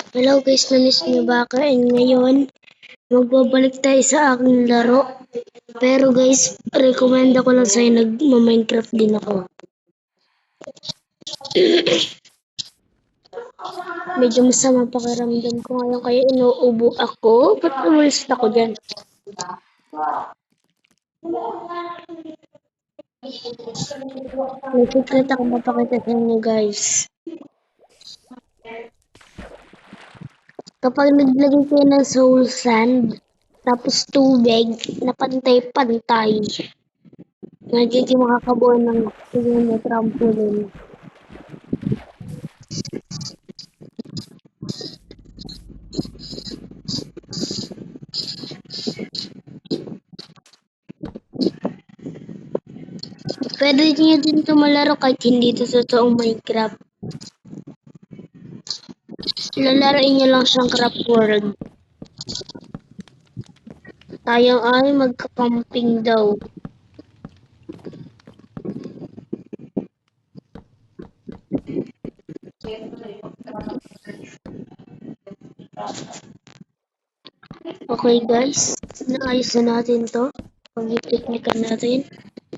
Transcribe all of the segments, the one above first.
Hello guys, na-miss niyo ba ako? And ngayon, magbabalik tayo sa aking laro. Pero guys, recommend ko lang sa'yo, nag-Minecraft din ako. Medyo masama pakiramdam ko ngayon kaya inuubo ako. Ba't umalis ako dyan? May secret ako mapakita sa inyo guys. Kapag naglagay kayo ng soul sand, tapos tubig na pantay-pantay, nagiging makakabuo ng tingin na trampoline. Pwede niyo din ito malaro kahit hindi ito totoong Minecraft. Lalaroin niyo lang siyang craft world. Tayo ay magka-pumping daw. Okay guys, naayos na natin to. Pag-i-technican natin.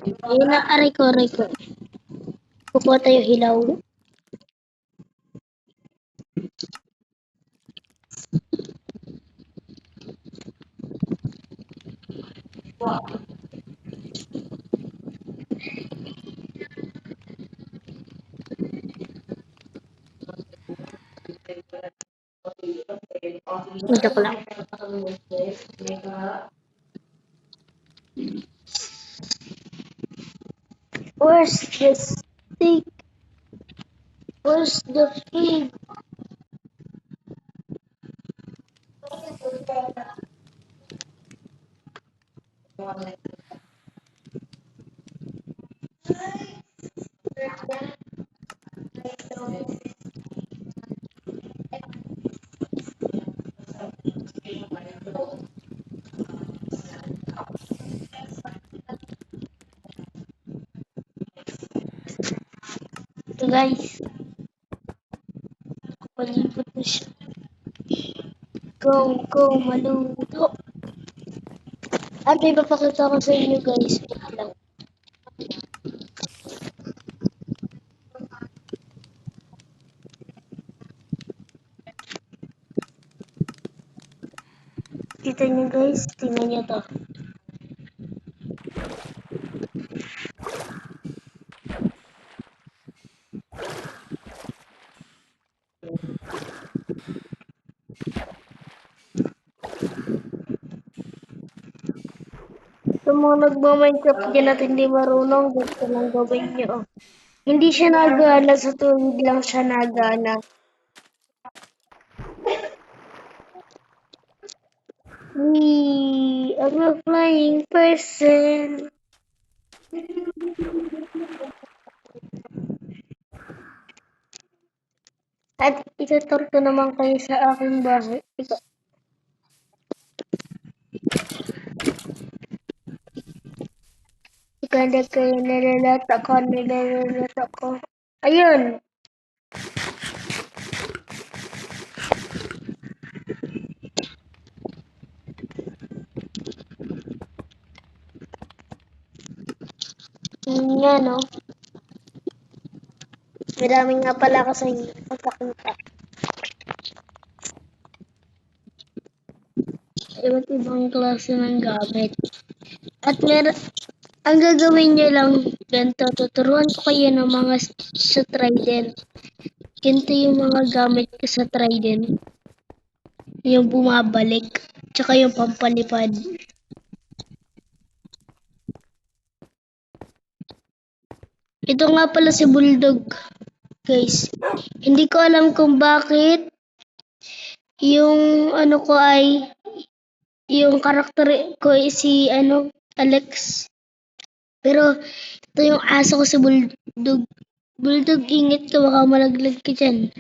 Ayun na, aray ko. Kukuha tayo hilaw. Ito ko lang. Where's the stick? Where's the pig? Ito guys. Palibot na siya. Go, maluto. At may papakita ko sa inyo guys. Wait lang. Kita nyo guys, tingnan nyo to. Sa mga nagma-Minecraft dyan at hindi marunong, gusto lang gawin nyo. Hindi siya nagana, sa tuwid lang siya nagana. I'm a flying person. At itutur ko naman kayo sa aking bahay. Ganda kayo nilalata ko. Ayun! Nga no. Marami nga pala ako sa inyo pagkakita. Iba't ibang klase ng gamit. At ang gagawin nyo lang ganito, tuturuan ko kayo ng mga sa trident. Ganito yung mga gamit ko sa trident. Yung bumabalik. Tsaka yung pampalipad. Ito nga pala si Bulldog. Guys, hindi ko alam kung bakit yung ano ko ay yung karakter ko ay si Alex. Pero ito yung aso ko si Bulldog. Bulldog, ingat ka, baka malaglag ka dyan.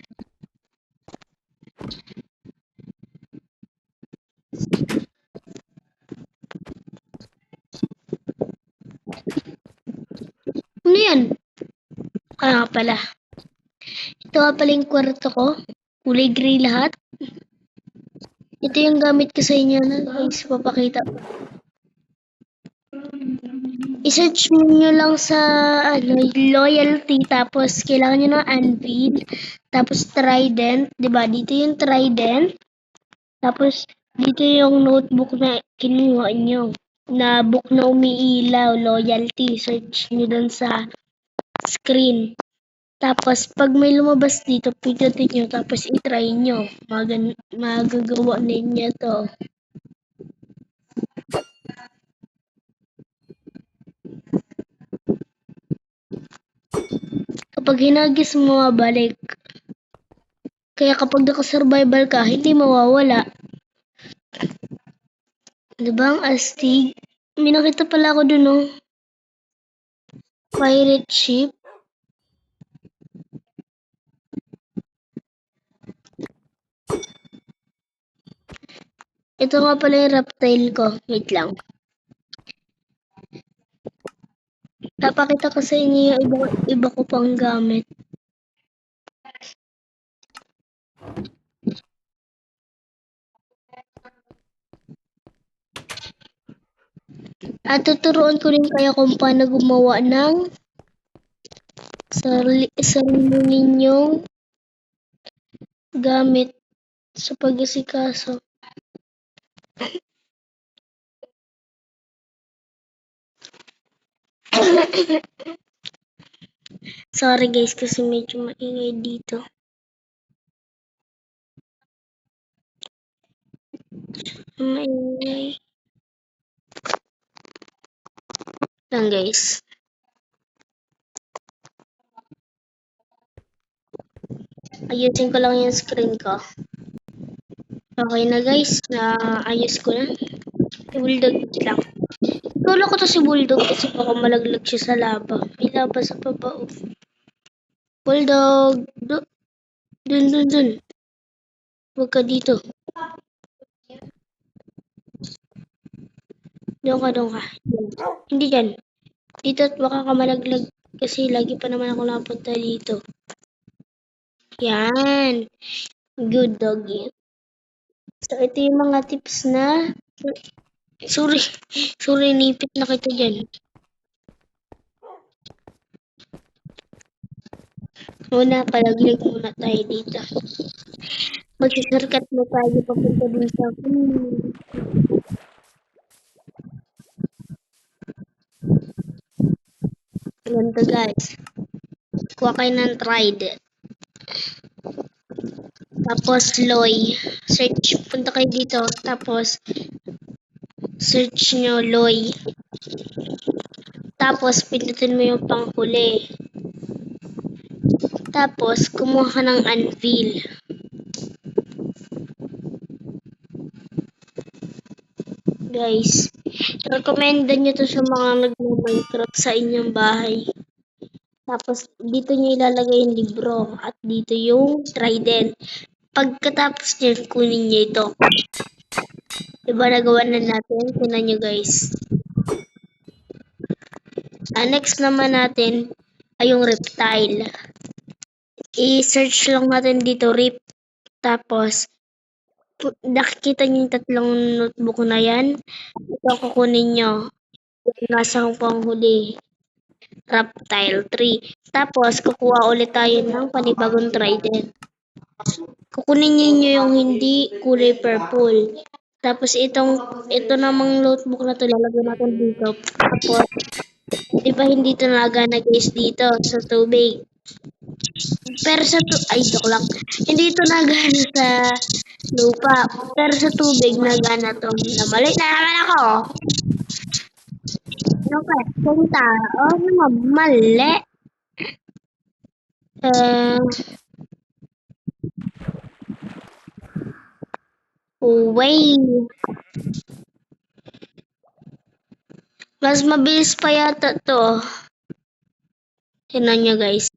Ano yan? Kaya pala. Ito nga pala yung kwarto ko. Kulay gray lahat. Ito yung gamit ko sa inyo na guys, papakita. I-search nyo lang sa loyalty, tapos kailangan nyo ng anvil, tapos trident, 'di ba? Dito yung trident, tapos dito yung notebook na kinuha nyo, na book na umiilaw, loyalty, search nyo dun sa screen. Tapos pag may lumabas dito, pindutin nyo, tapos i-try nyo. Magagawa ninyo to. Kapag hinagis mo, mabalik. Kaya kapag naka-survival ka, hindi mawawala. Diba ang astig? May nakita pala ako dun, oh. Pirate ship. Ito nga pala yung reptile ko. Wait lang. Papakita ko sa inyo yung iba ko pang gamit. At tuturuan ko rin kayo kung paano gumawa ng sarili ninyong gamit sa pag-asikaso. Sorry guys kasi medyo maingay dito. Maingay. Lang guys. Ayusin ko lang yung screen ko. Okay na guys, ayos ko na. Si Bulldog lang. Kala ko to si Bulldog kasi baka malaglag siya sa lava. May lava sa baba. Oh. Bulldog! Dun. Huwag ka dito. Doon ka. Hindi dyan. Dito at baka ka malaglag kasi lagi pa naman ako napunta dito. Yan. Good doggy. So, ito yung mga tips na... Sorry, nipit na kita dyan. Muna, palaglag muna tayo dito. Magsisarkat mo tayo papunta dun sa... Ganito guys. Kuha kayo ng trident. Tapos loy. Search, punta kayo dito. Tapos, search nyo loy. Tapos, pindutin mo yung panghuli. Tapos, kumuha ka ng anvil. Guys, recommenda nyo to sa mga nag-Minecraft sa inyong bahay. Tapos, dito nyo ilalagay yung libro. At dito yung trident. Pagkatapos nyo, kunin nyo ito. Diba nagawa na natin? Kunan nyo guys. Next naman natin ay yung reptile. I-search lang natin dito, rip. Tapos, nakikita nyo yung tatlong notebook na yan. Ito kukunin nyo. Nasa panghuli. Reptile 3. Tapos, kukuha ulit tayo ng panibagong trident. Kukunin nyo yung hindi kulay purple. Tapos, ito namang notebook na to lalagyan natin dito. Tapos, di ba hindi ito nagana guys dito sa tubig? Pero sa joke lang. Hindi ito nagana sa lupa. Pero sa tubig nagana to. Namali na naman ako. Ano ka? Punta. Mali. Way. Mas mabilis pa yata to. Tingnan nyo guys.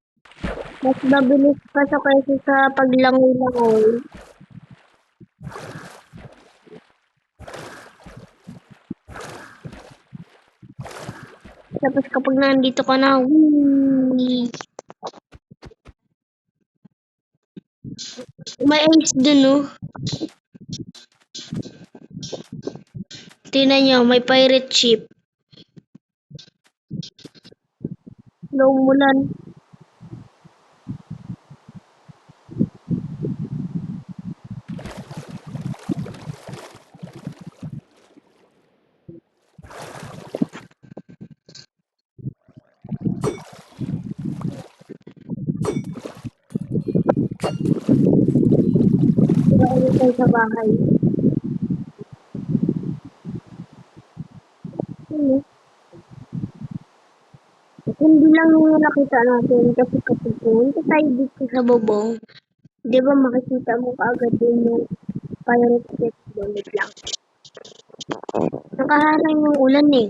Mas mabilis pa sa kaysa sa paglangoy-langoy. Tapos kapag nandito ka na, wee! May ice dun, no? Tingnan nyo, may pirate ship. Umulan. Marami tayo sa bahay. Ano? Hindi lang yung nakita natin kasi kapag pumunta tayo dito sa bubong, di ba makikita mo kaagad din yung pirate ship ulit lang. Nakaharang yung ulan eh.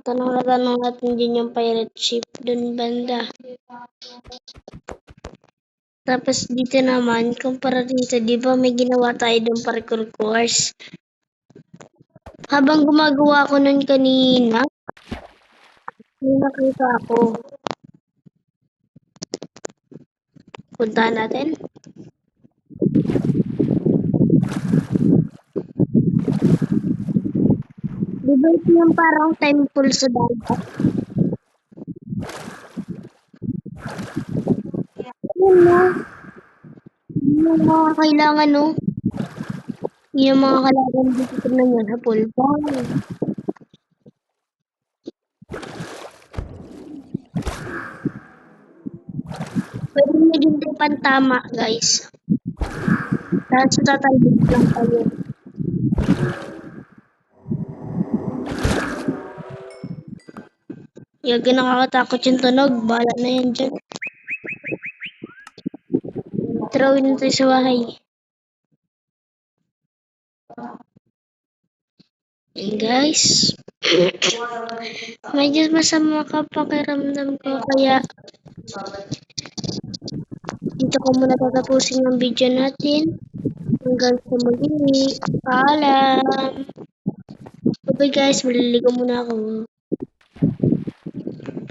Tanong na tanong natin din yung pirate ship dun banda. Tapos dito naman, kumpara dito, di ba may ginawa tayo dun parkour course? Habang gumagawa ko nun kanina, may nakita ako. Punta natin. Di ba ito yung parang temple sa dagat? Yun no? Yung mga kailangan no? Yung mga kailangan dito tignan nyo sa pool. Pwede nyo din ito pantama guys. Tapos tatalbig lang kayo. Yung nakakatakot yung tunog, bahala na yan dyan. Trawin natin sa bahay. And guys, medyo masama ka pakiramdam ko kaya dito ko muna tatapusin ang video natin. Hanggang sa muli. Paalam. Bye guys, maliligo muna ako.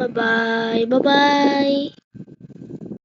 Bye bye. Bye bye.